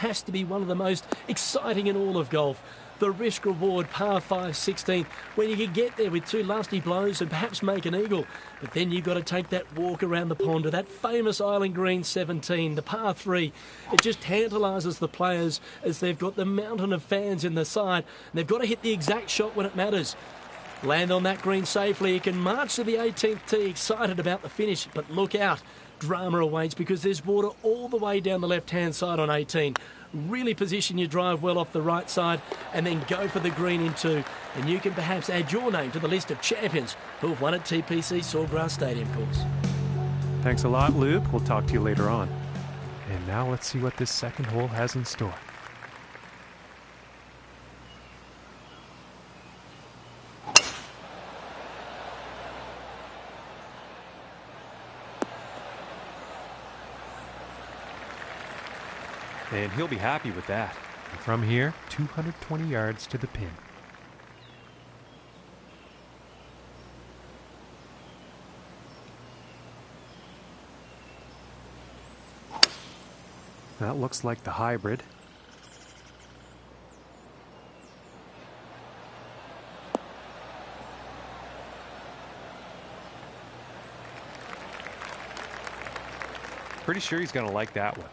has to be one of the most exciting in all of golf. The risk-reward par 5 16, when you can get there with 2 lusty blows and perhaps make an eagle. But then you've got to take that walk around the pond to that famous island green 17, the par 3. It just tantalises the players as they've got the mountain of fans in the side, and they've got to hit the exact shot when it matters. Land on that green safely, you can march to the 18th tee excited about the finish, but look out. Drama awaits because there's water all the way down the left-hand side on 18. Really position your drive well off the right side and then go for the green in 2. And you can perhaps add your name to the list of champions who have won at TPC Sawgrass Stadium course. Thanks a lot, Luke. We'll talk to you later on. And now let's see what this second hole has in store. And he'll be happy with that. And from here, 220 yards to the pin. That looks like the hybrid. Pretty sure he's going to like that one.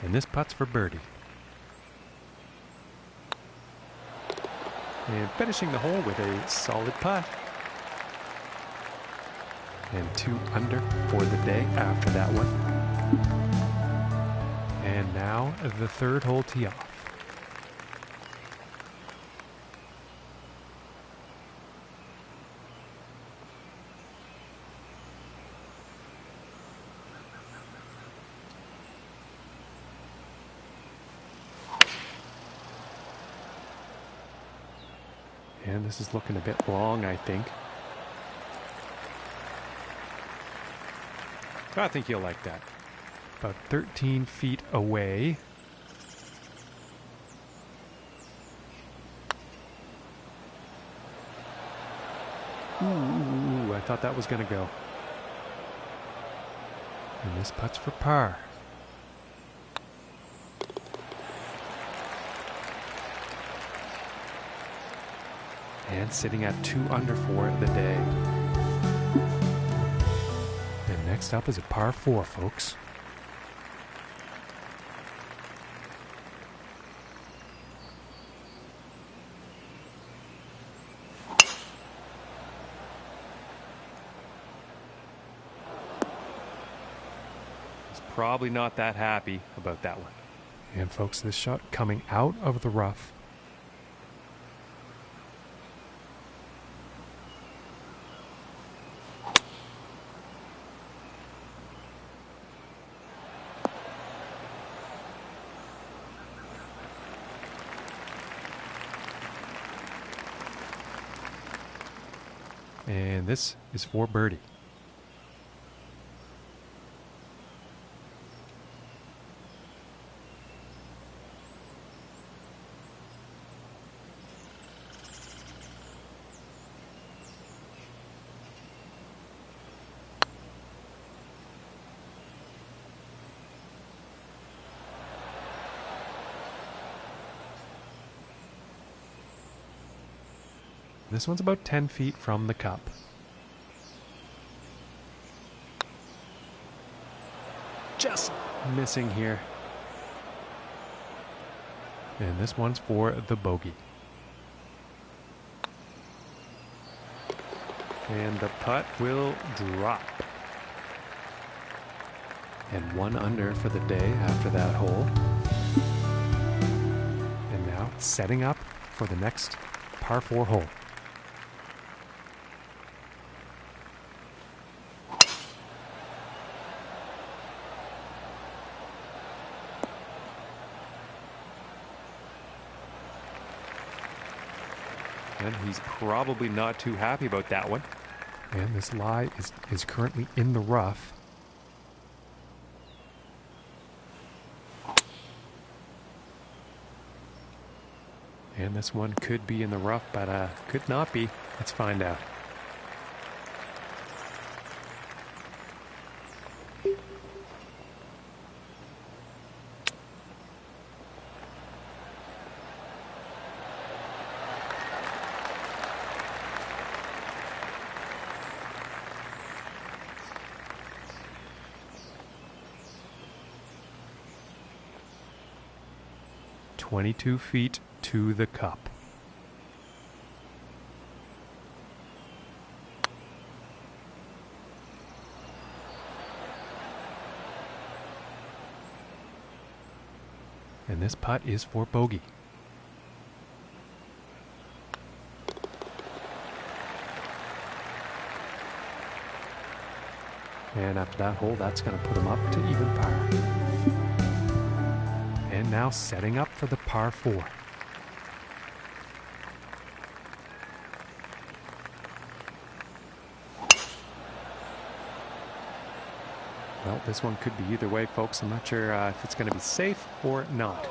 And this putt's for birdie. And finishing the hole with a solid putt. And 2 under for the day after that one. And now the third hole tee off. And this is looking a bit long, I think. I think he'll like that. About 13 feet away. Ooh, I thought that was going to go. And this putt's for par. And sitting at 2 under for the day. And next up is a par 4, folks. He's probably not that happy about that one. And folks, this shot coming out of the rough. And this is for birdie. This one's about 10 feet from the cup. Just missing here. And this one's for the bogey. And the putt will drop. And 1 under for the day after that hole. And now setting up for the next par 4 hole. And he's probably not too happy about that one. And this lie is currently in the rough. And this one could be in the rough, but could not be. Let's find out. "22 feet to the cup." And this putt is for bogey. And after that hole, that's going to put him up to even par. And now setting up for the par 4. Well, this one could be either way, folks. I'm not sure if it's going to be safe or not.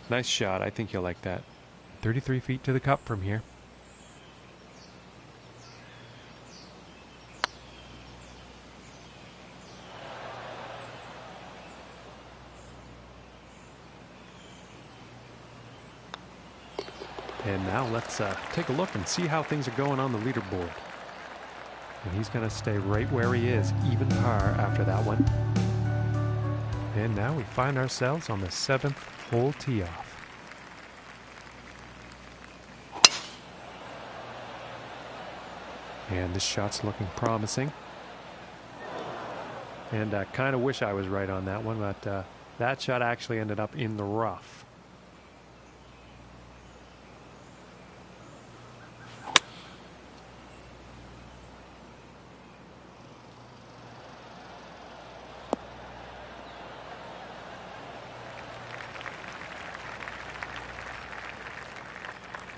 Nice shot. I think you'll like that. 33 feet to the cup from here. And now let's take a look and see how things are going on the leaderboard. And he's going to stay right where he is, even par after that one. And now we find ourselves on the 7th hole tee off. And this shot's looking promising. And I kind of wish I was right on that one, but that shot actually ended up in the rough.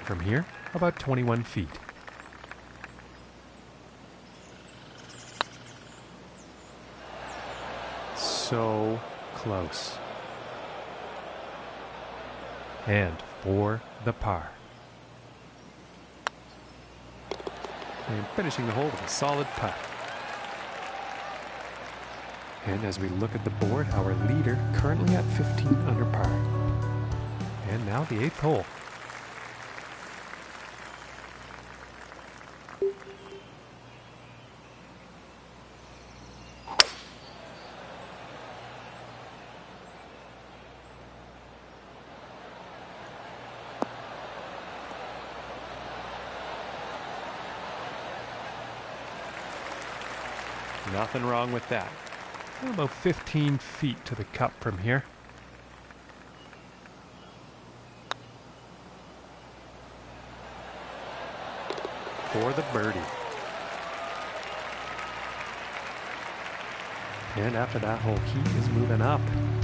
From here, about 21 feet. So close. And for the par. And finishing the hole with a solid putt. And as we look at the board, our leader currently at 15 under par. And now the 8th hole. Nothing wrong with that. About 15 feet to the cup from here. For the birdie. And after that hole, he is moving up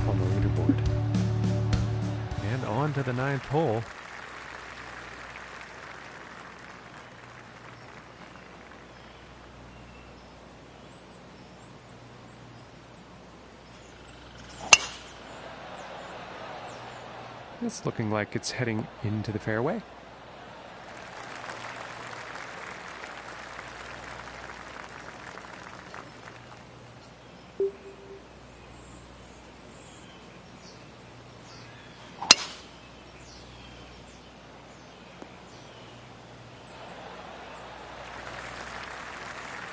on the leaderboard. And on to the 9th hole. It's looking like it's heading into the fairway.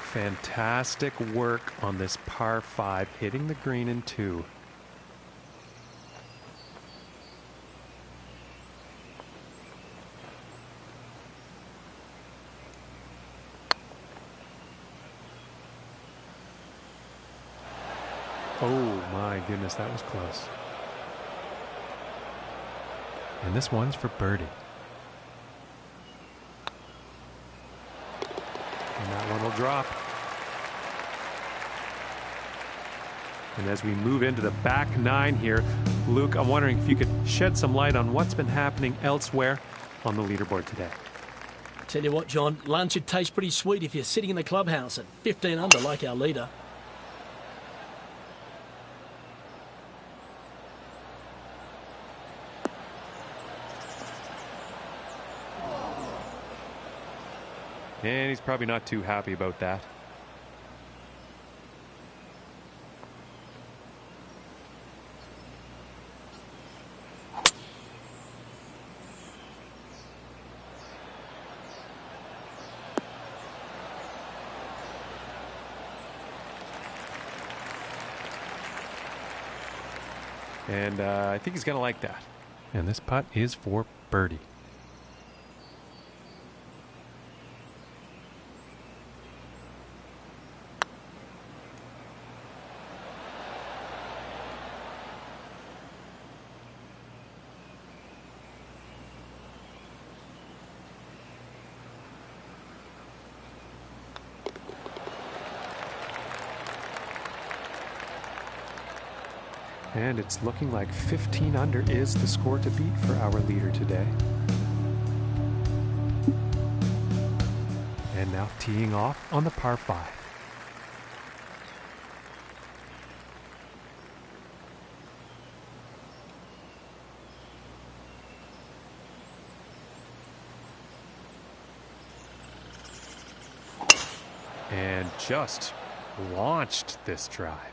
Fantastic work on this par 5, hitting the green in 2. Oh my goodness, that was close. And this one's for birdie. And that one will drop. And as we move into the back nine here, Luke, I'm wondering if you could shed some light on what's been happening elsewhere on the leaderboard today. Tell you what, John, lunch would taste pretty sweet if you're sitting in the clubhouse at 15 under like our leader. And he's probably not too happy about that. And I think he's going to like that. And this putt is for birdie. And it's looking like 15 under is the score to beat for our leader today. And now teeing off on the par 5. And just launched this drive.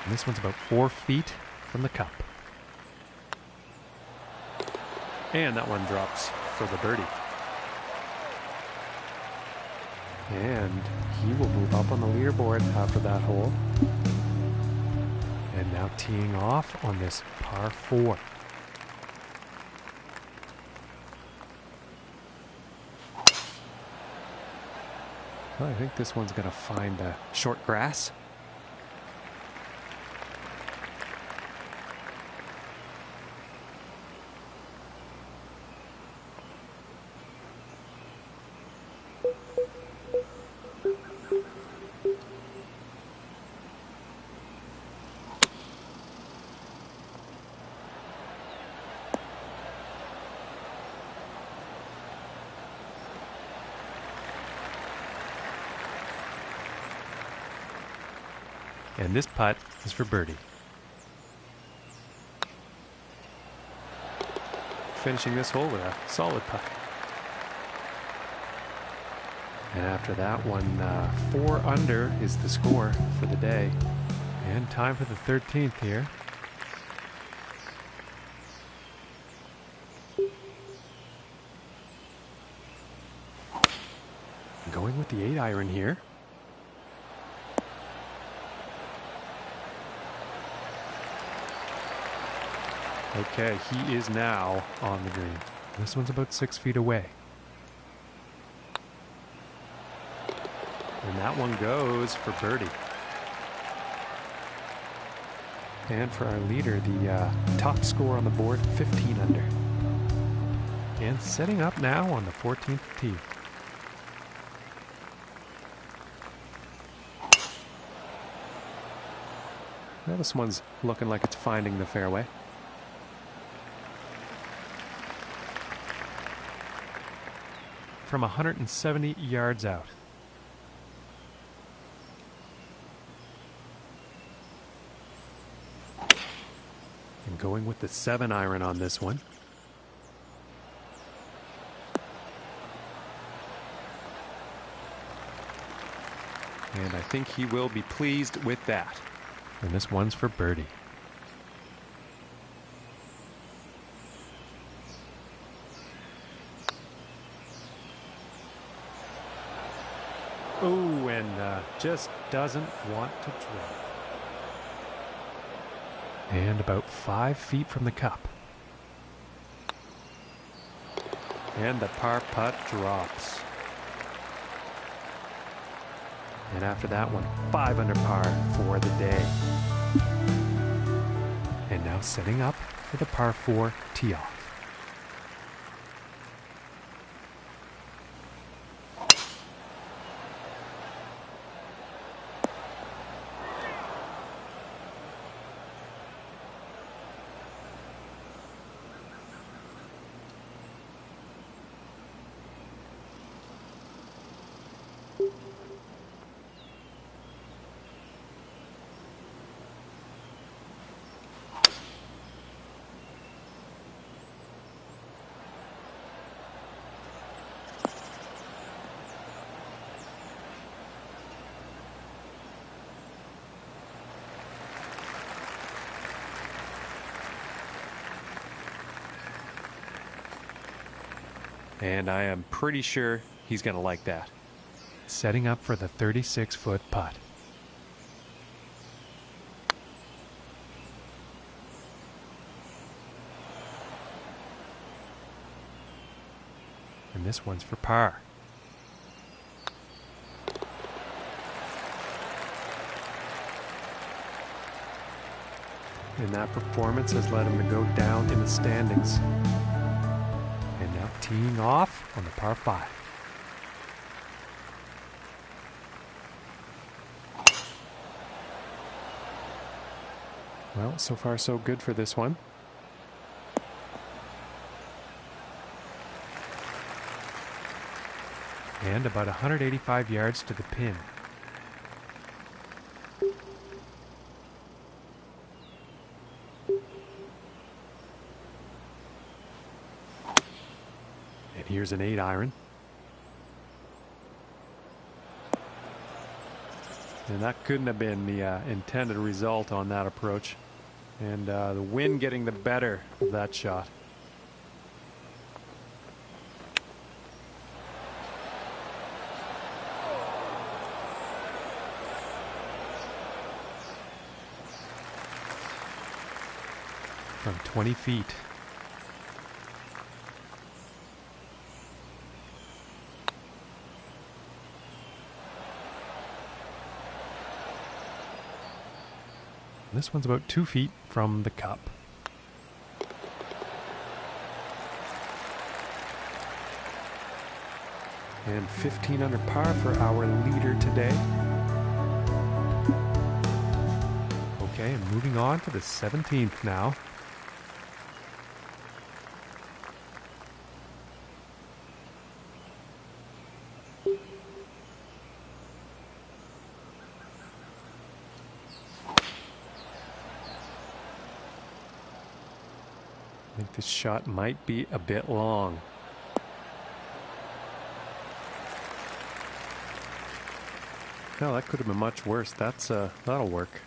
And this one's about 4 feet from the cup. And that one drops for the birdie. And he will move up on the leaderboard after that hole. And now teeing off on this par 4. Well, I think this one's going to find the short grass. And this putt is for birdie. Finishing this hole with a solid putt. And after that one, 4 under is the score for the day. And time for the 13th here. Going with the 8-iron here. Okay, he is now on the green. This one's about 6 feet away. And that one goes for birdie. And for our leader, the top score on the board, 15 under. And setting up now on the 14th tee. Well, this one's looking like it's finding the fairway. From 170 yards out. And going with the 7-iron on this one. And I think he will be pleased with that. And this one's for birdie. Oh, and just doesn't want to drop. And about 5 feet from the cup. And the par putt drops. And after that one, 5 under par for the day. And now setting up for the par 4 tee off. And I am pretty sure he's going to like that. Setting up for the 36-foot putt. And this one's for par. And that performance has led him to go down in the standings. And now teeing off on the par 5. Well, so far so good for this one. And about 185 yards to the pin. And here's an 8-iron. And that couldn't have been the intended result on that approach. And the wind getting the better of that shot. From 20 feet. This one's about 2 feet from the cup. And 15 under par for our leader today. Okay, and moving on to the 17th now. I think this shot might be a bit long. No, that could have been much worse. That'll work.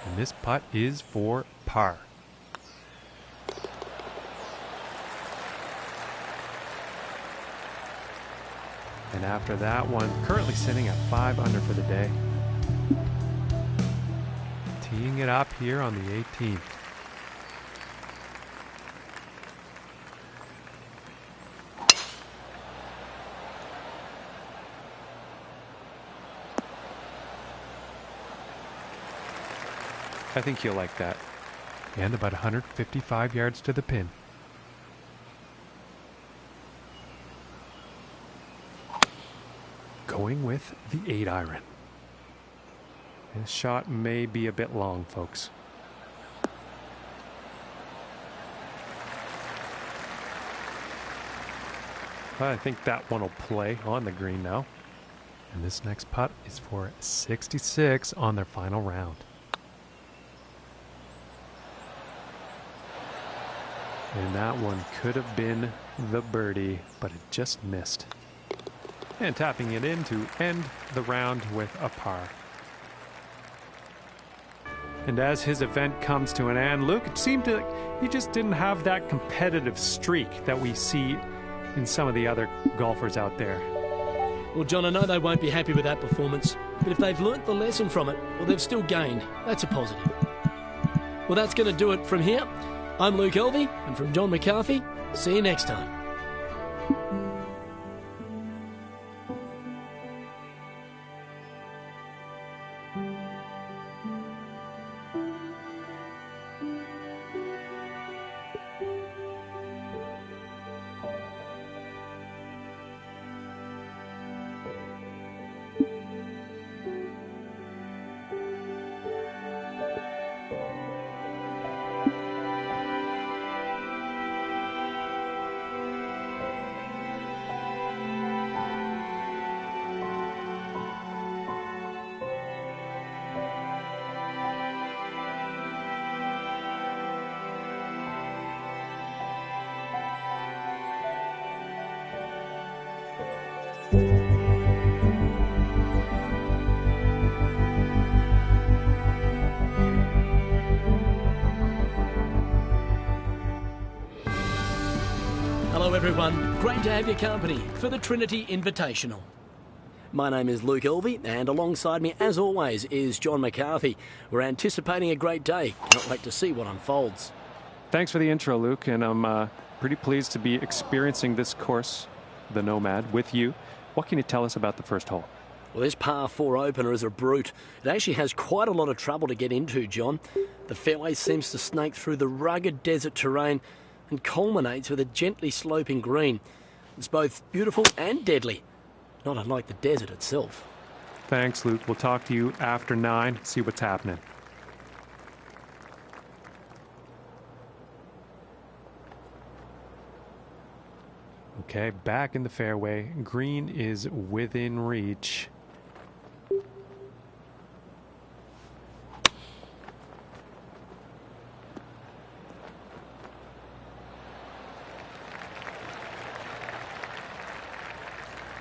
And this putt is for par. And after that one, currently sitting at 5 under for the day. Teeing it up here on the 18th. I think you'll like that. And about 155 yards to the pin. Going with the 8-iron. This shot may be a bit long, folks. I think that one will play on the green now. And this next putt is for 66 on their final round. And that one could have been the birdie, but it just missed. And tapping it in to end the round with a par. And as his event comes to an end, Luke, it seemed like he just didn't have that competitive streak that we see in some of the other golfers out there. Well, John, I know they won't be happy with that performance, but if they've learnt the lesson from it, well, they've still gained. That's a positive. Well, that's going to do it from here. I'm Luke Elvey, and from John McCarthy, see you next time. Hello everyone, great to have your company for the Trinity Invitational. My name is Luke Elvey, and alongside me, as always, is John McCarthy. We're anticipating a great day. Can't wait to see what unfolds. Thanks for the intro, Luke, and I'm pretty pleased to be experiencing this course, the Nomad, with you. What can you tell us about the first hole? Well, this par 4 opener is a brute. It actually has quite a lot of trouble to get into, John. The fairway seems to snake through the rugged desert terrain and culminates with a gently sloping green. It's both beautiful and deadly, not unlike the desert itself. Thanks, Luke. We'll talk to you after 9, see what's happening. Okay, back in the fairway. Green is within reach.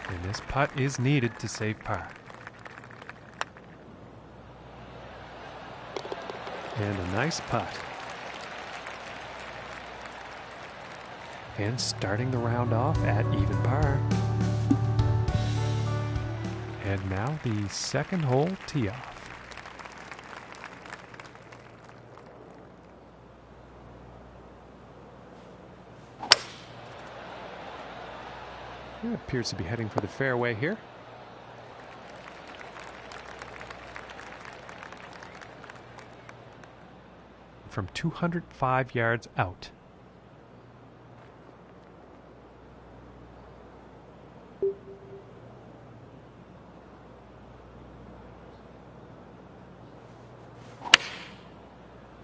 And this putt is needed to save par. And a nice putt. And starting the round off at even par. And now the second hole tee off. It appears to be heading for the fairway here. From 205 yards out.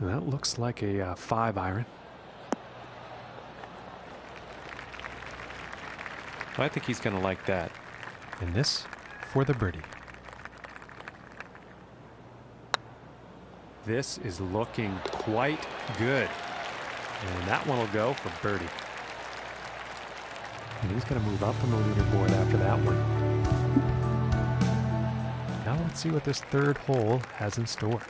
And that looks like a 5-iron. I think he's going to like that. And this for the birdie. This is looking quite good. And that one will go for birdie. And he's going to move up on the leaderboard after that one. Now let's see what this third hole has in store.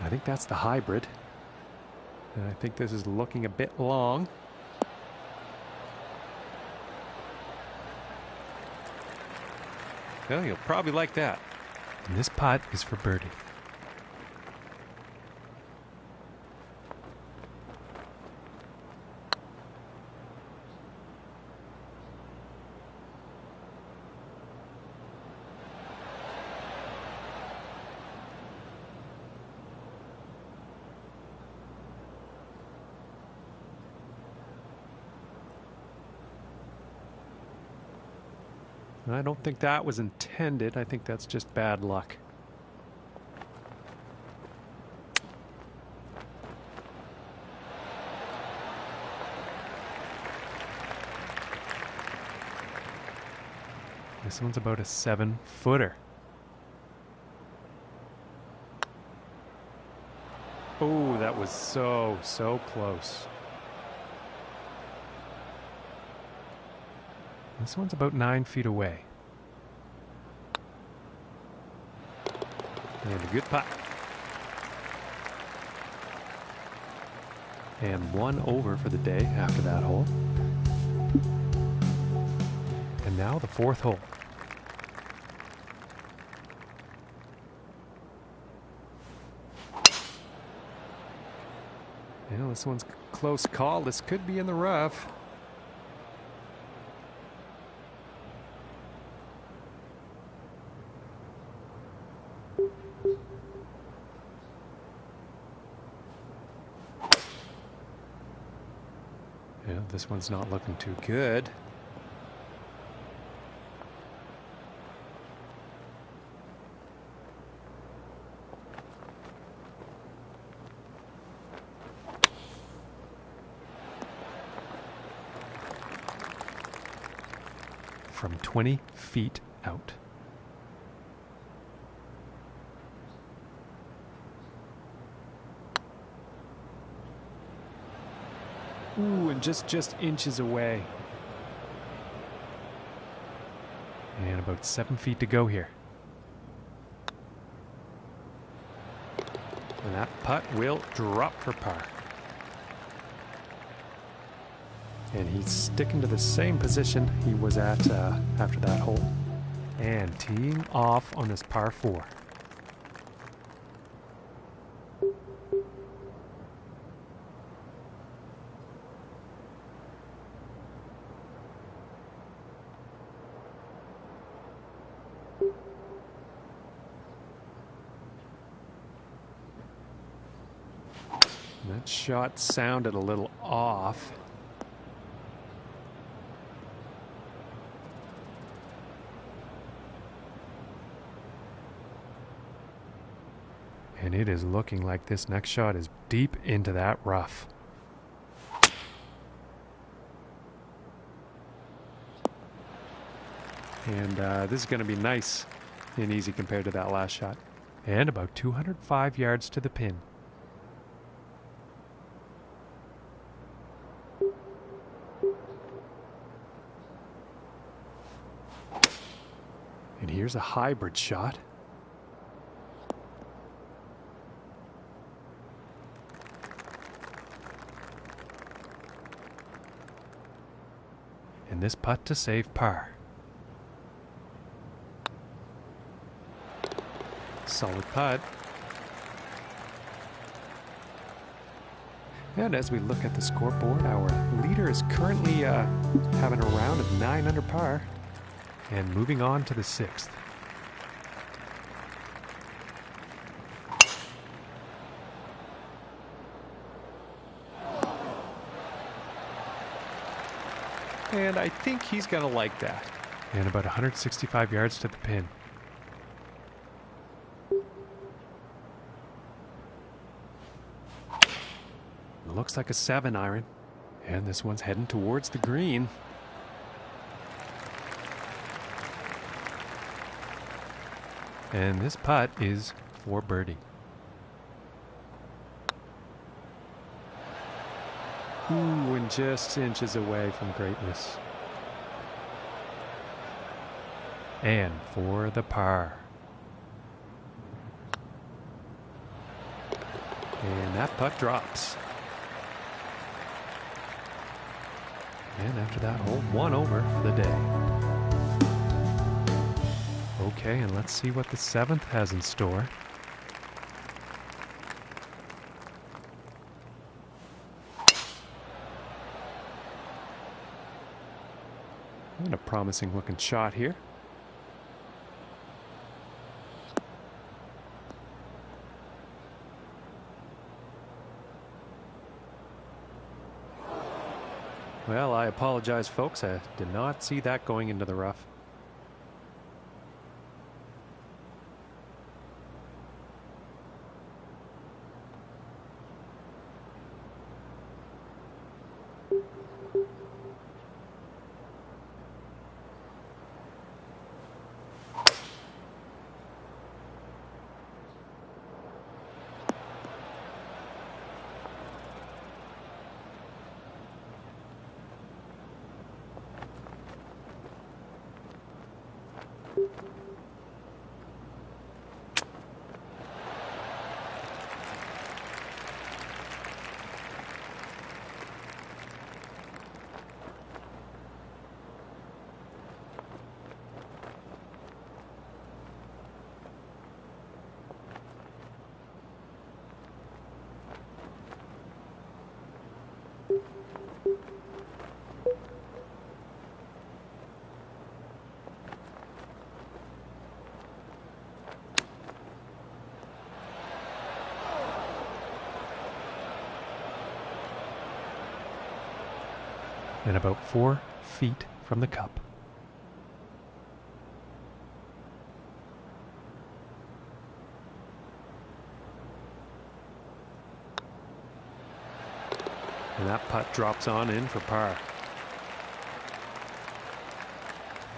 I think that's the hybrid. And I think this is looking a bit long. Well, you'll probably like that. And this putt is for birdie. I don't think that was intended. I think that's just bad luck. This one's about a 7-footer. Oh, that was so close. This one's about 9 feet away. And a good putt. And one over for the day after that hole. And now the 4th hole. Yeah, this one's a close call. This could be in the rough. Yeah, this one's not looking too good. From 20 feet out. Ooh, and just inches away. And about 7 feet to go here. And that putt will drop for par. And he's sticking to the same position he was at after that hole. And teeing off on this par 4. That shot sounded a little off. And it is looking like this next shot is deep into that rough. And this is going to be nice and easy compared to that last shot. And about 205 yards to the pin. And here's a hybrid shot. And this putt to save par. Solid putt. And as we look at the scoreboard, our leader is currently having a round of 9 under par and moving on to the 6th. And I think he's going to like that. And about 165 yards to the pin. Looks like a 7-iron. And this one's heading towards the green. And this putt is for birdie. Ooh, and just inches away from greatness. And for the par. And that putt drops. And after that hole, 1 over for the day. Okay, and let's see what the 7th has in store. And a promising looking shot here. Well, I apologize, folks. I did not see that going into the rough. And about 4 feet from the cup. And that putt drops on in for par.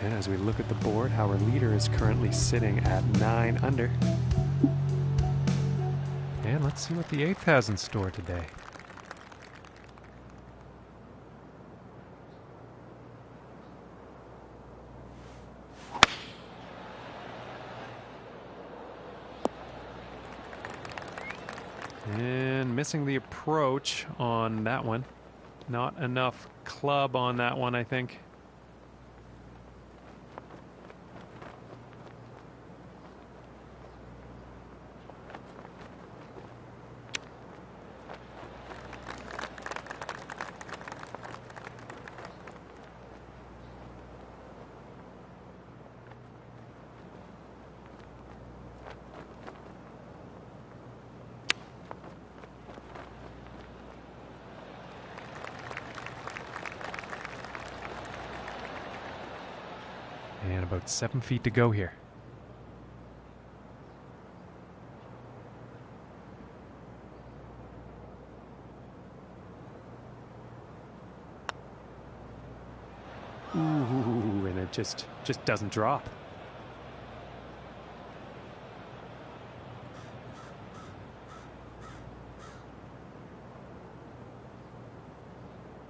And as we look at the board, our leader is currently sitting at 9 under. And let's see what the 8th has in store today. And missing the approach on that one. Not enough club on that one, I think. And about 7 feet to go here. Ooh, and it just doesn't drop.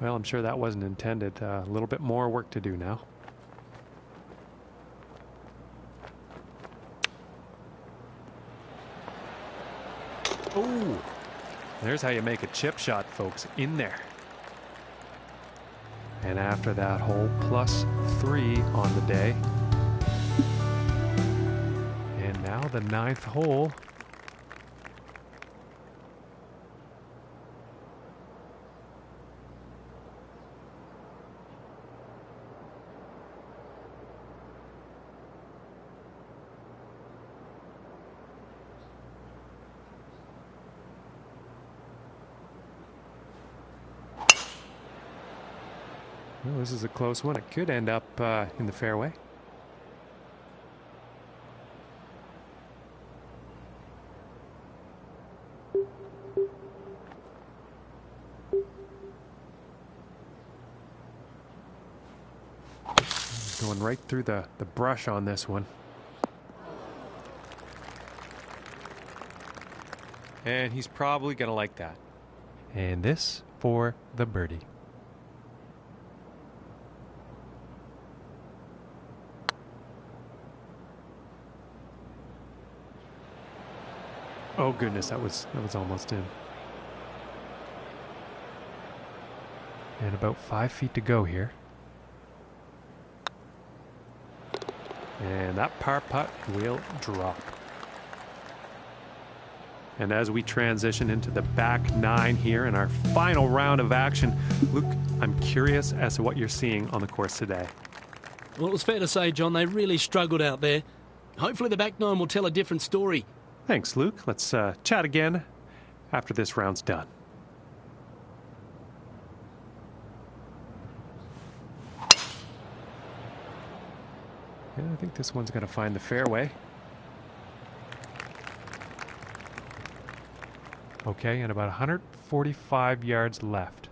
Well, I'm sure that wasn't intended. A little bit more work to do now. Oh, there's how you make a chip shot, folks, in there. And after that hole, +3 on the day. And now the 9th hole. Well, this is a close one. It could end up in the fairway. Going right through the brush on this one. And he's probably going to like that. And this for the birdie. Oh goodness, that was almost in. And about 5 feet to go here. And that par putt will drop. And as we transition into the back nine here in our final round of action, Luke, I'm curious as to what you're seeing on the course today. Well, it was fair to say, John, they really struggled out there. Hopefully the back nine will tell a different story. Thanks, Luke. Let's chat again after this round's done. Yeah, I think this one's going to find the fairway. Okay, and about 145 yards left.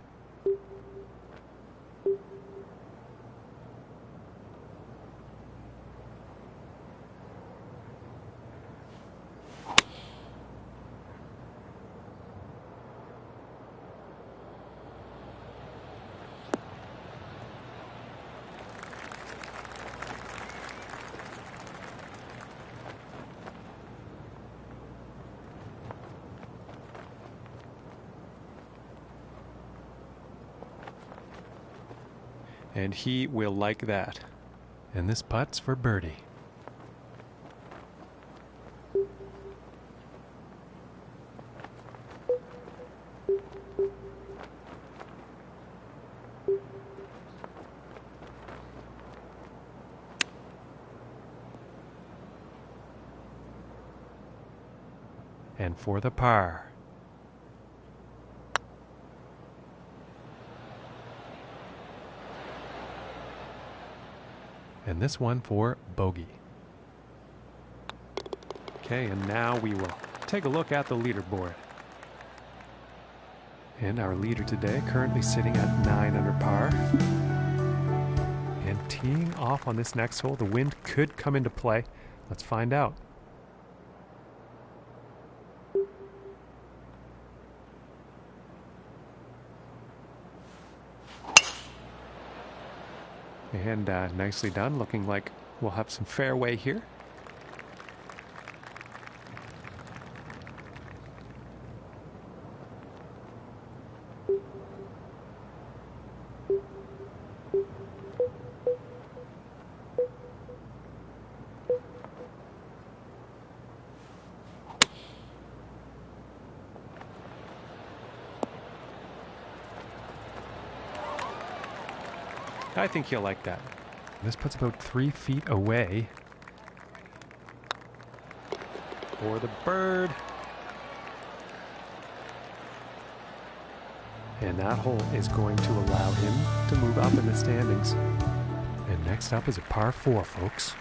And he will like that. And this putt's for birdie. And for the par. And this one for bogey. Okay, and now we will take a look at the leaderboard. And our leader today currently sitting at 9 under par. And teeing off on this next hole, the wind could come into play. Let's find out. And nicely done, looking like we'll have some fairway here. I think he'll like that. This puts about 3 feet away. For the bird. And that hole is going to allow him to move up in the standings. And next up is a par 4, folks.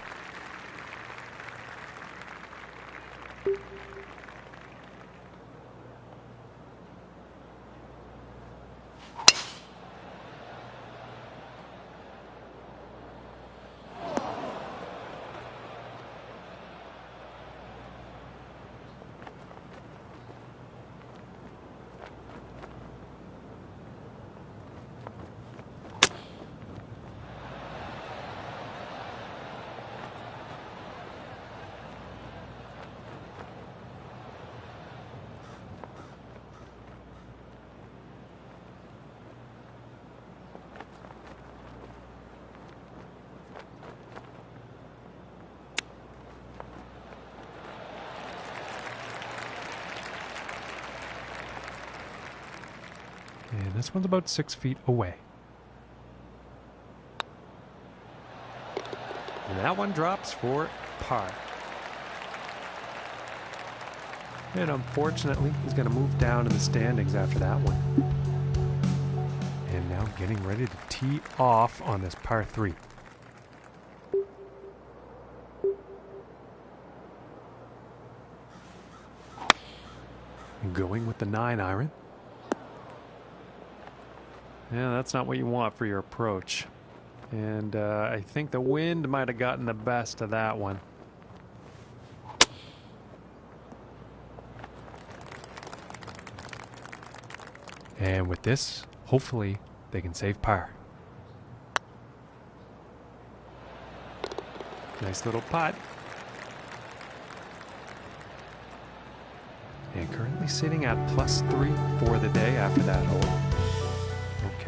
And this one's about 6 feet away. And that one drops for par. And unfortunately, he's going to move down in the standings after that one. And now getting ready to tee off on this par 3. Going with the 9 iron. Yeah, that's not what you want for your approach. And I think the wind might have gotten the best of that one. And with this, hopefully, they can save par. Nice little putt. And currently sitting at +3 for the day after that hole.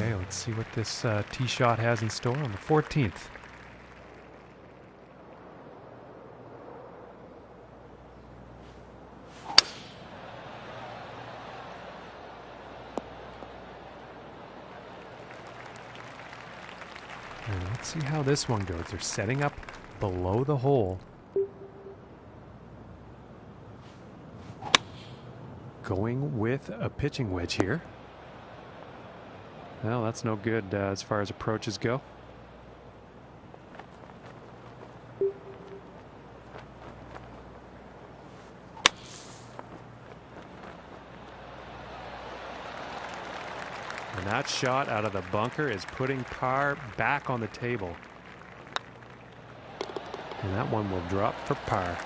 Okay, let's see what this tee shot has in store on the 14th. And let's see how this one goes. They're setting up below the hole. Going with a pitching wedge here. Well, that's no good as far as approaches go. And that shot out of the bunker is putting par back on the table. And that one will drop for par.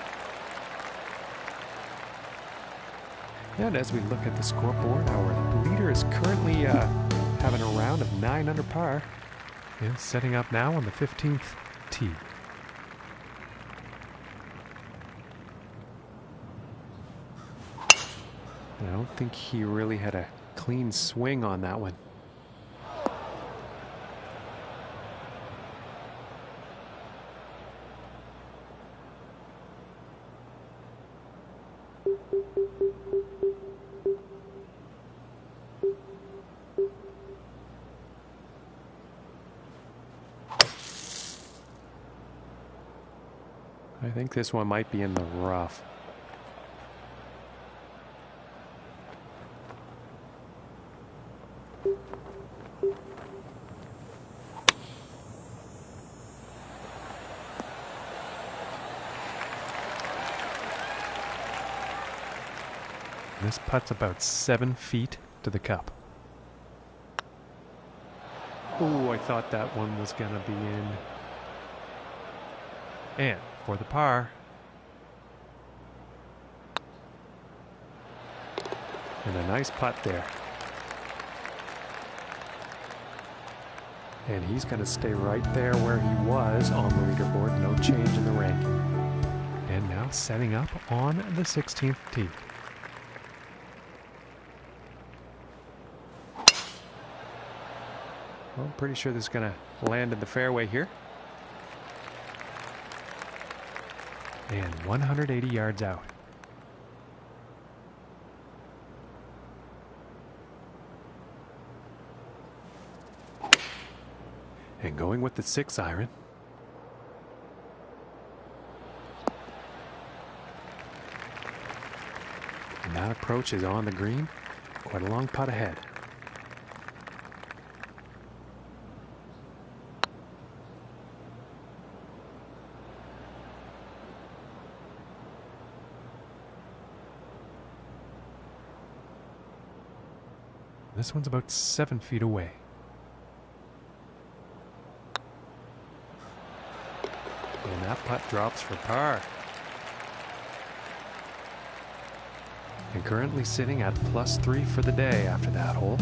And as we look at the scoreboard, our leader is currently having a round of 9 under par and setting up now on the 15th tee. And I don't think he really had a clean swing on that one. I think this one might be in the rough. This putt's about 7 feet to the cup. Oh, I thought that one was going to be in. And for the par. And a nice putt there. And he's going to stay right there where he was on the leaderboard. No change in the ranking. And now setting up on the 16th tee. Well, I'm pretty sure this is going to land in the fairway here. And 180 yards out. And going with the 6 iron. And that approach is on the green. Quite a long putt ahead. This one's about 7 feet away. And that putt drops for par. And currently sitting at +3 for the day after that hole.